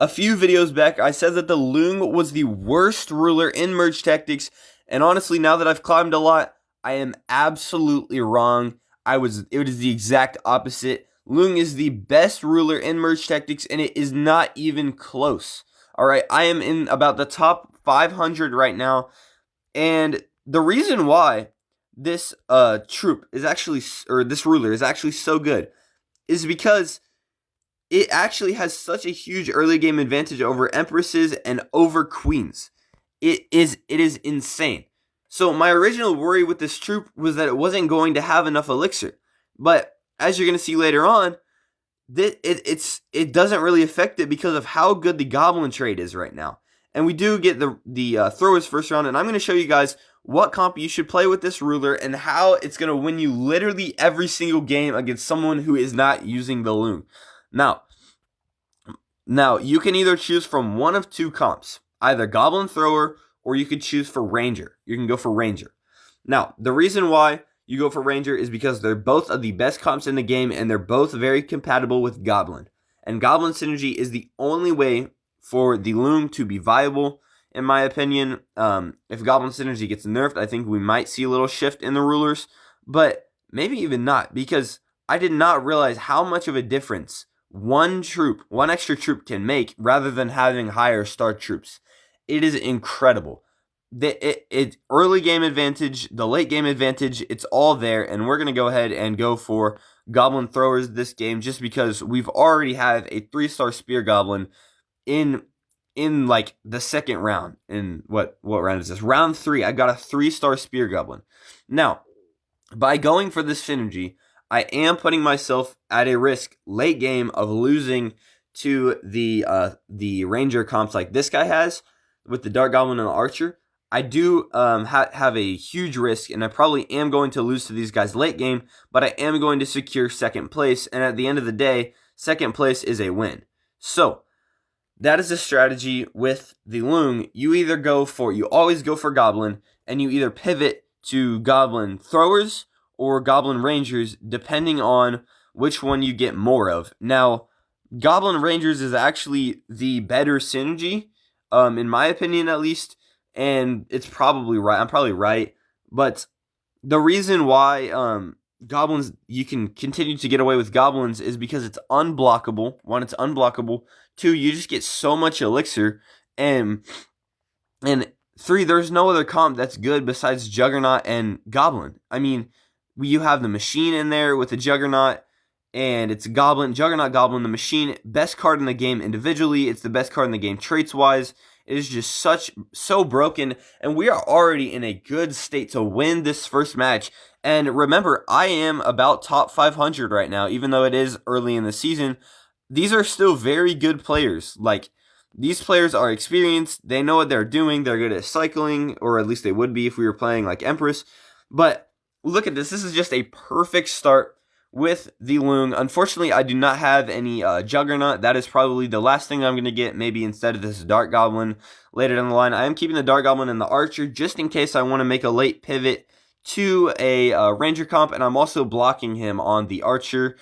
A few videos back, I said that the Loong was the worst ruler in Merge Tactics, and honestly, now that I've climbed a lot, I am absolutely wrong. It was the exact opposite. Loong is the best ruler in Merge Tactics, and it is not even close. Alright, I am in about the top 500 right now, and the reason why this troop is actually, or this ruler is actually so good, is because it actually has such a huge early game advantage over empresses and over queens. It is insane. So my original worry with this troop was that it wasn't going to have enough elixir, but as you're going to see later on, it doesn't really affect it because of how good the goblin trade is right now. And we do get the throwers first round, and I'm going to show you guys what comp you should play with this ruler and how it's going to win you literally every single game against someone who is not using the Loong. Now you can either choose from one of two comps, either Goblin Thrower or you could choose for Ranger. You can go for Ranger. Now, the reason why you go for Ranger is because they're both of the best comps in the game and they're both very compatible with Goblin. And Goblin Synergy is the only way for the Loong to be viable, in my opinion. If Goblin Synergy gets nerfed, I think we might see a little shift in the rulers, but maybe even not, because I did not realize how much of a difference one extra troop can make rather than having higher star troops. It is incredible. It early game advantage, the late game advantage, it's all there, and we're going to go ahead and go for Goblin Throwers this game just because we've already have a 3-star Spear Goblin in like the second round. In what round is this? Round 3, I got a 3-star Spear Goblin. Now, by going for this synergy, I am putting myself at a risk late game of losing to the Ranger comps like this guy has with the Dark Goblin and the Archer. I do have a huge risk, and I probably am going to lose to these guys late game, but I am going to secure second place, and at the end of the day, second place is a win. So, that is the strategy with the Loong. You always go for Goblin, and you either pivot to Goblin Throwers or Goblin Rangers, depending on which one you get more of. Now, Goblin Rangers is actually the better synergy, in my opinion at least, and it's probably right. I'm probably right, but the reason why Goblins, you can continue to get away with Goblins is because it's unblockable. One, it's unblockable. Two, you just get so much elixir, and 3, there's no other comp that's good besides Juggernaut and Goblin. I mean, you have the Machine in there with the Juggernaut, and it's Juggernaut, Goblin, the Machine, best card in the game individually. It's the best card in the game traits-wise. It is just so broken, and we are already in a good state to win this first match. And remember, I am about top 500 right now, even though it is early in the season. These are still very good players. Like, these players are experienced. They know what they're doing. They're good at cycling, or at least they would be if we were playing like Empress. But look at this. This is just a perfect start with the Loong. Unfortunately, I do not have any Juggernaut. That is probably the last thing I'm going to get, maybe instead of this Dark Goblin later down the line. I am keeping the Dark Goblin and the Archer just in case I want to make a late pivot to a Ranger comp, and I'm also blocking him on the Archer.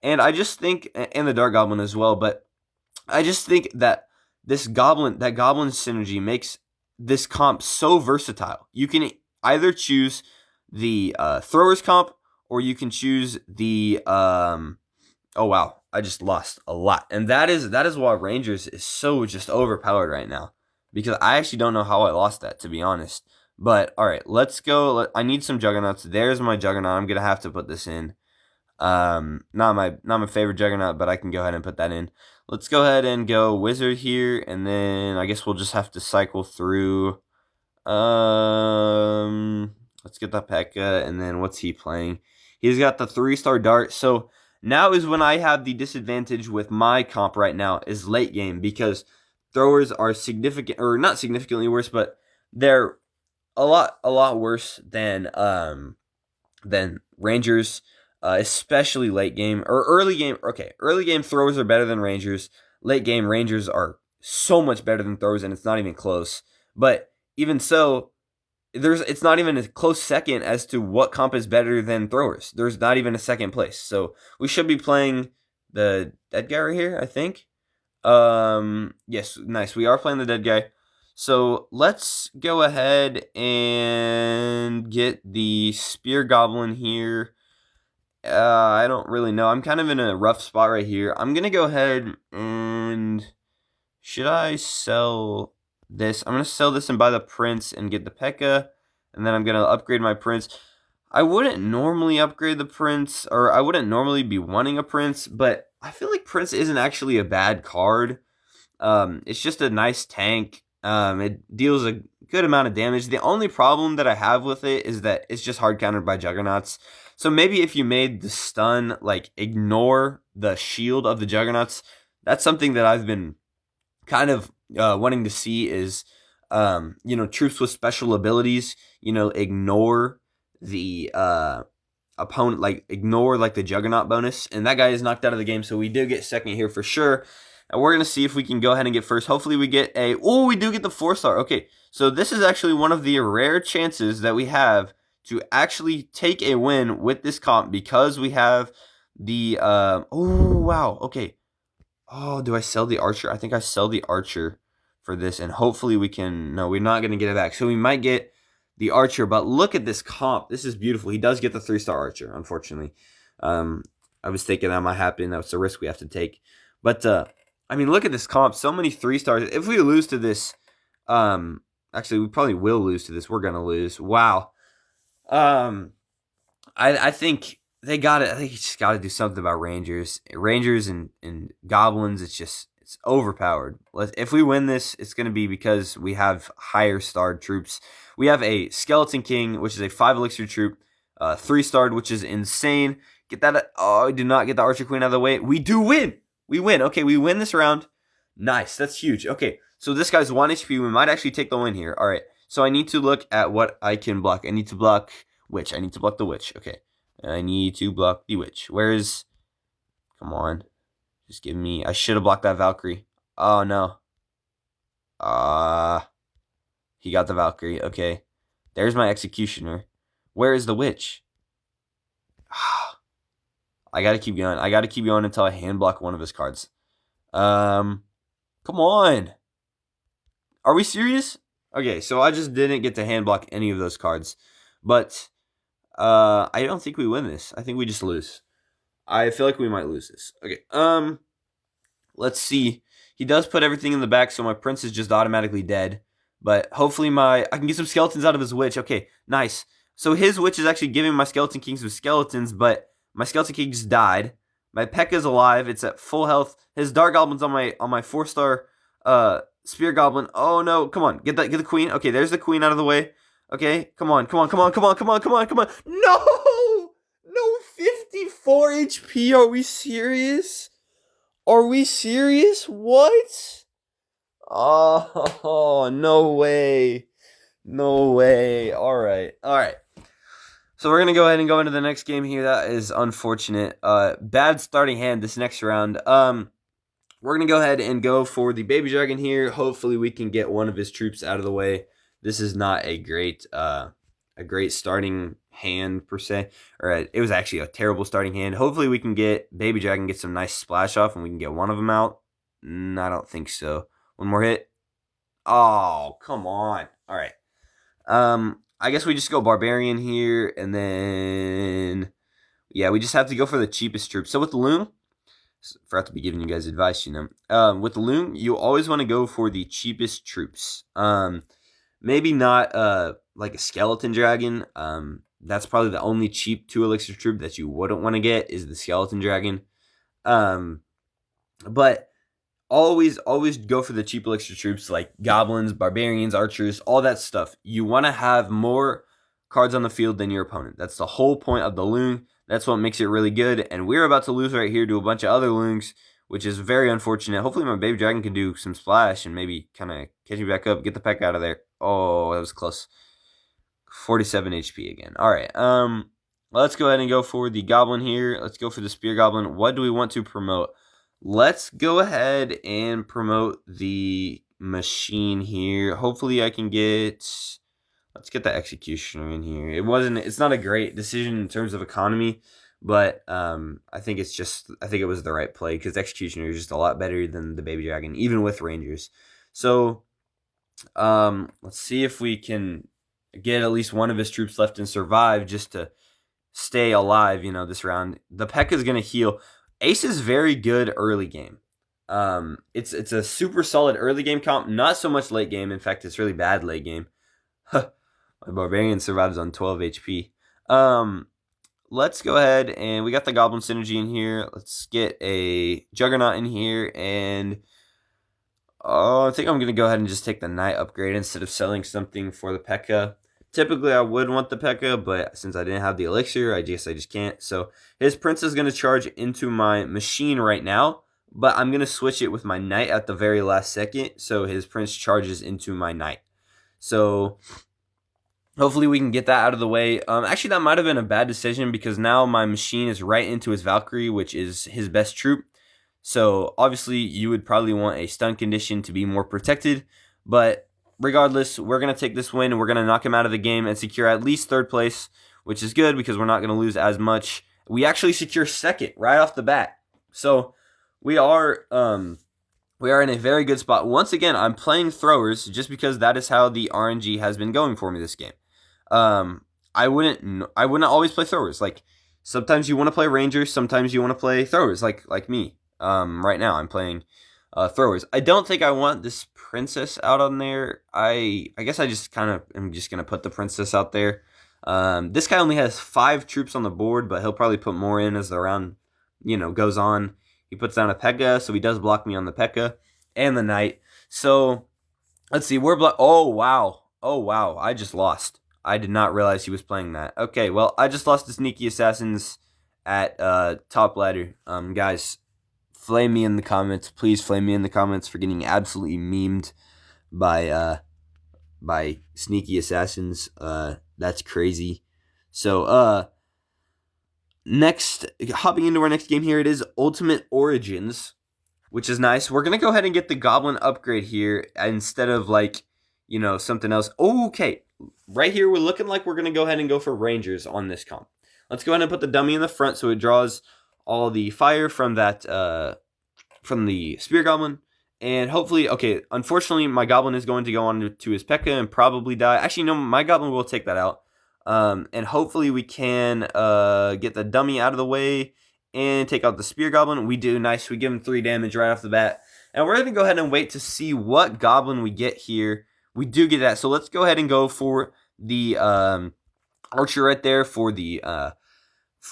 And I just think, and the Dark Goblin as well, but I just think that Goblin synergy makes this comp so versatile. You can either choose the Throwers comp, or you can choose the oh wow, I just lost a lot. And that is why Rangers is so just overpowered right now, because I actually don't know how I lost that, to be honest. But all right, let's go. I need some Juggernauts. There's my Juggernaut. I'm gonna have to put this in. Not my favorite Juggernaut, but I can go ahead and put that in. Let's go ahead and go Wizard here, and then I guess we'll just have to cycle through. Let's get the P.E.K.K.A, and then what's he playing? He's got the 3-star Dart. So now is when I have the disadvantage with my comp right now, is late game, because Throwers are significant, or not significantly worse, but they're a lot worse than Rangers, especially late game or early game. Okay, early game Throwers are better than Rangers. Late game Rangers are so much better than Throwers, and it's not even close. But even so, it's not even a close second as to what comp is better than Throwers. There's not even a second place. So we should be playing the dead guy right here, I think. Yes, nice. We are playing the dead guy. So let's go ahead and get the spear goblin here. I don't really know. I'm kind of in a rough spot right here. I'm gonna go ahead and should I sell this? I'm gonna sell this and buy the prince and get the P.E.K.K.A. And then I'm gonna upgrade my prince. I wouldn't normally upgrade the prince, or I wouldn't normally be wanting a prince, but I feel like prince isn't actually a bad card. It's just a nice tank. It deals a good amount of damage. The only problem that I have with it is that it's just hard countered by juggernauts. So maybe if you made the stun, like, ignore the shield of the juggernauts, that's something that I've been kind of wanting to see is, troops with special abilities, ignore the opponent, like, ignore, like, the juggernaut bonus. And that guy is knocked out of the game, so we do get second here for sure. And we're going to see if we can go ahead and get first. Hopefully we get we do get the 4-star. Okay, so this is actually one of the rare chances that we have to actually take a win with this comp because we have the, oh, wow, okay. Oh, do I sell the archer? I think I sell the archer for this, and hopefully we can, no, we're not going to get it back. So we might get the archer, but look at this comp. This is beautiful. He does get the 3-star archer, unfortunately. I was thinking that might happen. That's a risk we have to take. But, I mean, look at this comp. So many 3-stars. If we lose to this, actually, we probably will lose to this. We're going to lose. Wow. I think they got it. I think you just got to do something about Rangers. Rangers and Goblins, it's overpowered. If we win this, it's going to be because we have higher starred troops. We have a Skeleton King, which is a 5 elixir troop, 3-starred, which is insane. Get that. Oh, I did not get the Archer Queen out of the way. We do win. We win. Okay, we win this round. Nice. That's huge. Okay, so this guy's 1 HP. We might actually take the win here. All right. So I need to look at what I can block. I need to block Witch. I need to block the Witch. Okay. I need to block the Witch. Where is... Come on. Just give me... I should have blocked that Valkyrie. Oh, no. He got the Valkyrie. Okay. There's my Executioner. Where is the Witch? I gotta keep going. I gotta keep going until I hand block one of his cards. Come on. Are we serious? Okay, so I just didn't get to hand block any of those cards. But I don't think we win this. I think we just lose. I feel like we might lose this. Okay. Let's see. He does put everything in the back, so my prince is just automatically dead. But hopefully I can get some skeletons out of his witch. Okay, nice. So his witch is actually giving my skeleton king some skeletons, but my skeleton king just died. My P.E.K.K.A. is alive. It's at full health. His dark goblin's on my 4-star spear goblin. Oh no! Come on, get the queen. Okay, there's the queen out of the way. Okay, come on. No, 54 HP. Are we serious? What? Oh, no way. All right. So we're going to go ahead and go into the next game here. That is unfortunate. Bad starting hand this next round. We're going to go ahead and go for the baby dragon here. Hopefully we can get one of his troops out of the way. This is not a great starting hand per se. It was actually a terrible starting hand. Hopefully we can get baby dragon, get some nice splash off, and we can get one of them out. I don't think so. One more hit. Oh, come on. All right. I guess we just go barbarian here, and then we just have to go for the cheapest troops. So with the Loong, forgot to be giving you guys advice, with the Loong, you always want to go for the cheapest troops. Maybe not like a skeleton dragon. That's probably the only cheap 2 elixir troop that you wouldn't want to get is the skeleton dragon. But always go for the cheap elixir troops like goblins, barbarians, archers, all that stuff. You want to have more cards on the field than your opponent. That's the whole point of the Loong. That's what makes it really good. And we're about to lose right here to a bunch of other Loongs, which is very unfortunate. Hopefully my baby dragon can do some splash and maybe kind of catch me back up, get the P.E.K.K.A. out of there. Oh, that was close. 47 HP again. All right. Let's go ahead and go for the goblin here. Let's go for the spear goblin. What do we want to promote? Let's go ahead and promote the machine here. Hopefully I can get... Let's get the executioner in here. It's not a great decision in terms of economy, But I think it was the right play because Executioner is just a lot better than the Baby Dragon, even with Rangers. So let's see if we can get at least one of his troops left and survive just to stay alive, this round. The P.E.K.K.A is going to heal. Ace is very good early game. It's a super solid early game comp, not so much late game. In fact, it's really bad late game. My Barbarian survives on 12 HP. Let's go ahead and we got the Goblin Synergy in here. Let's get a Juggernaut in here, and I think I'm going to go ahead and just take the Knight upgrade instead of selling something for the P.E.K.K.A. Typically, I would want the P.E.K.K.A, but since I didn't have the Elixir, I just can't. So his Prince is going to charge into my machine right now, but I'm going to switch it with my Knight at the very last second, so his Prince charges into my Knight. So hopefully we can get that out of the way. Actually, that might have been a bad decision because now my machine is right into his Valkyrie, which is his best troop. So obviously you would probably want a stun condition to be more protected, but regardless, we're going to take this win and we're going to knock him out of the game and secure at least third place, which is good because we're not going to lose as much. We actually secure second right off the bat. So we are in a very good spot. Once again, I'm playing throwers just because that is how the RNG has been going for me this game. I wouldn't always play throwers. Like sometimes you want to play rangers, sometimes you want to play throwers like me. Right now I'm playing throwers. I don't think I want this princess out on there. I guess I just kind of am just gonna put the princess out there. This guy only has 5 troops on the board, but he'll probably put more in as the round goes on. He puts down a P.E.K.K.A, so he does block me on the P.E.K.K.A and the Knight. So let's see, we're oh wow, I just lost. I did not realize he was playing that. Okay, well, I just lost to Sneaky Assassins at top ladder. Guys, flame me in the comments. Please flame me in the comments for getting absolutely memed by Sneaky Assassins. That's crazy. So, next, hopping into our next game here, it is Ultimate Origins, which is nice. We're going to go ahead and get the Goblin upgrade here instead of, something else. Okay, right here, we're looking like we're going to go ahead and go for Rangers on this comp. Let's go ahead and put the dummy in the front so it draws all the fire from that from the Spear Goblin. And hopefully, okay, unfortunately, my Goblin is going to go on to his P.E.K.K.A and probably die. Actually, no, my Goblin will take that out. And hopefully we can get the dummy out of the way and take out the Spear Goblin. We do. Nice. We give him 3 damage right off the bat. And we're going to go ahead and wait to see what Goblin we get here. We do get that. So let's go ahead and go for the Archer right there for the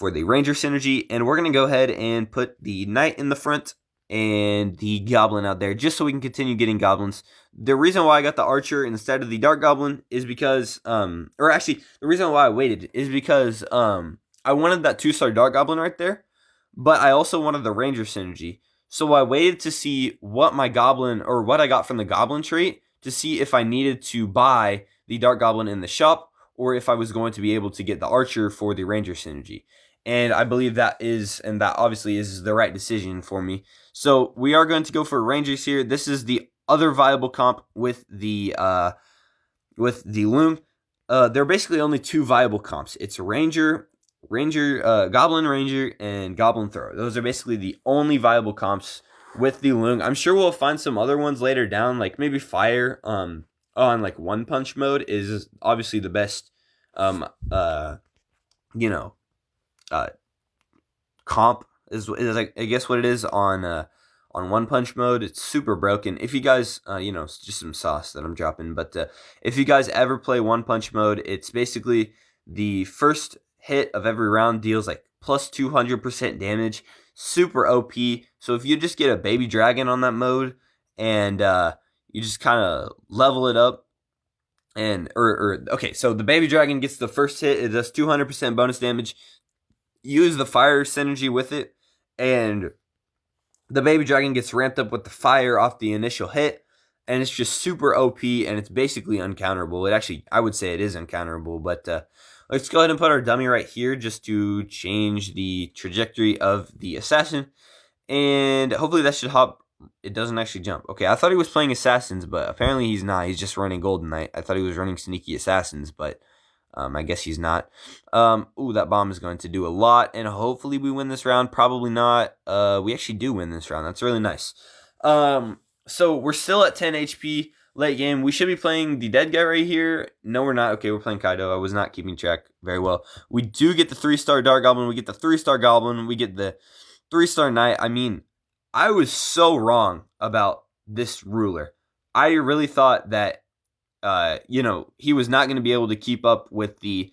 Ranger synergy. And we're going to go ahead and put the Knight in the front and the Goblin out there just so we can continue getting Goblins. The reason why I got the Archer instead of the Dark Goblin is because, or actually, the reason why I waited is because I wanted that 2-star Dark Goblin right there, but I also wanted the Ranger synergy. So I waited to see what my Goblin, or what I got from the Goblin trait, to see if I needed to buy the Dark Goblin in the shop, or if I was going to be able to get the Archer for the Ranger synergy. And I believe that obviously is the right decision for me. So we are going to go for Rangers here. This is the other viable comp with the Loong. There are basically only 2 viable comps. It's Goblin Ranger, and Goblin Thrower. Those are basically the only viable comps with the Loong. I'm sure we'll find some other ones later down, like maybe Fire on like One Punch mode is obviously the best comp is like, I guess what it is on One Punch mode. It's super broken. If you guys it's just some sauce that I'm dropping, but if you guys ever play One Punch mode, it's basically the first hit of every round deals like plus 200% damage. Super OP. So if you just get a baby dragon on that mode and you just kind of level it up, and okay, so the baby dragon gets the first hit, it does 200% bonus damage. Use the fire synergy with it, and the baby dragon gets ramped up with the fire off the initial hit, and it's just super OP, and it's basically uncounterable. It actually, I would say it is uncounterable, but let's go ahead and put our dummy right here just to change the trajectory of the assassin, and hopefully that should hop. It doesn't actually jump. Okay, I thought he was playing assassins, but apparently he's not. He's just running Golden Knight. I thought he was running Sneaky Assassins, but I guess he's not. Ooh, that bomb is going to do a lot, and hopefully we win this round. Probably not. We actually do win this round. That's really nice. So we're still at 10 HP late game. We should be playing the dead guy right here. No, we're not. Okay, we're playing Kaido. I was not keeping track very well. We do get the 3-star Dark Goblin. We get the 3-star Goblin. We get the 3-star Knight. I mean, I was so wrong about this ruler. I really thought that he was not going to be able to keep up with the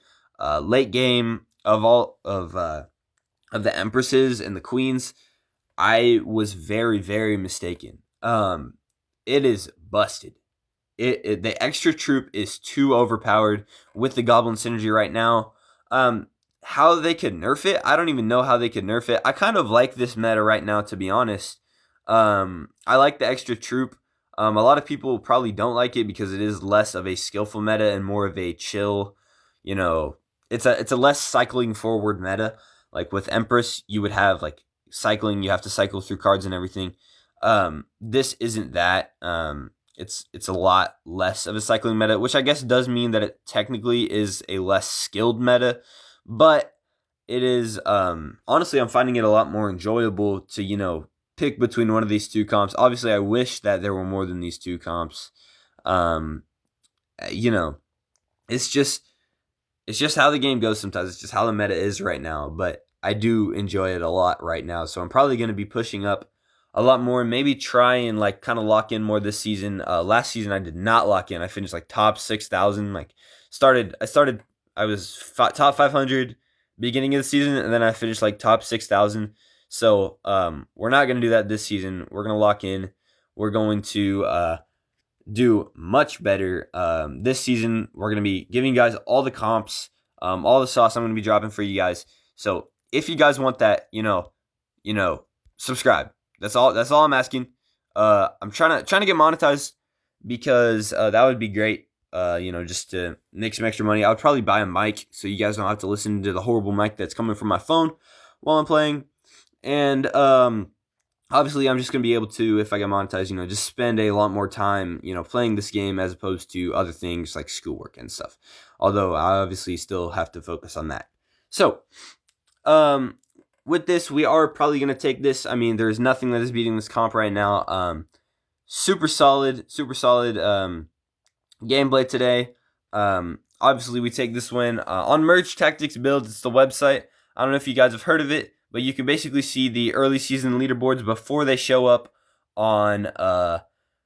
late game of all of the Empresses and the Queens. I was very, very mistaken. It is busted. The extra troop is too overpowered with the Goblin synergy right now. How they could nerf it, I don't even know how they could nerf it. I kind of like this meta right now, to be honest. I like the extra troop. A lot of people probably don't like it because it is less of a skillful meta and more of a chill, it's a less cycling forward meta. Like with Empress, you would have like cycling, you have to cycle through cards and everything. This isn't that. It's a lot less of a cycling meta, which I guess does mean that it technically is a less skilled meta, but it is, honestly, I'm finding it a lot more enjoyable to, pick between one of these two comps. Obviously, I wish that there were more than these two comps. It's just how the game goes sometimes. It's just how the meta is right now, but I do enjoy it a lot right now. So I'm probably going to be pushing up a lot more, maybe try and like kind of lock in more this season. Last season I did not lock in. I finished like top 6,000. I was top 500 beginning of the season, and then I finished like top 6,000. So we're not going to do that this season. We're going to lock in. We're going to do much better this season. We're going to be giving you guys all the comps, all the sauce I'm going to be dropping for you guys. So if you guys want that, subscribe. That's all I'm asking. I'm trying to get monetized because that would be great. Just to make some extra money. I would probably buy a mic so you guys don't have to listen to the horrible mic that's coming from my phone while I'm playing. And obviously, I'm just going to be able to, if I get monetized, just spend a lot more time, playing this game as opposed to other things like schoolwork and stuff. Although I obviously still have to focus on that. So, with this, we are probably going to take this. I mean, there's nothing that is beating this comp right now. Super solid gameplay today. Obviously, we take this win on Merge Tactics Builds. It's the website. I don't know if you guys have heard of it, but you can basically see the early season leaderboards before they show up on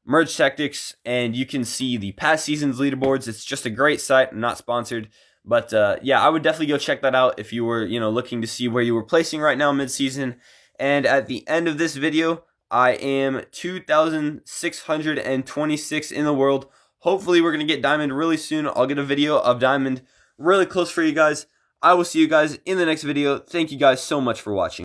Merge Tactics, and you can see the past season's leaderboards. It's just a great site. I'm not sponsored, but yeah, I would definitely go check that out if you were looking to see where you were placing right now mid-season. And at the end of this video, I am 2,626 in the world. Hopefully, we're going to get Diamond really soon. I'll get a video of Diamond really close for you guys. I will see you guys in the next video. Thank you guys so much for watching.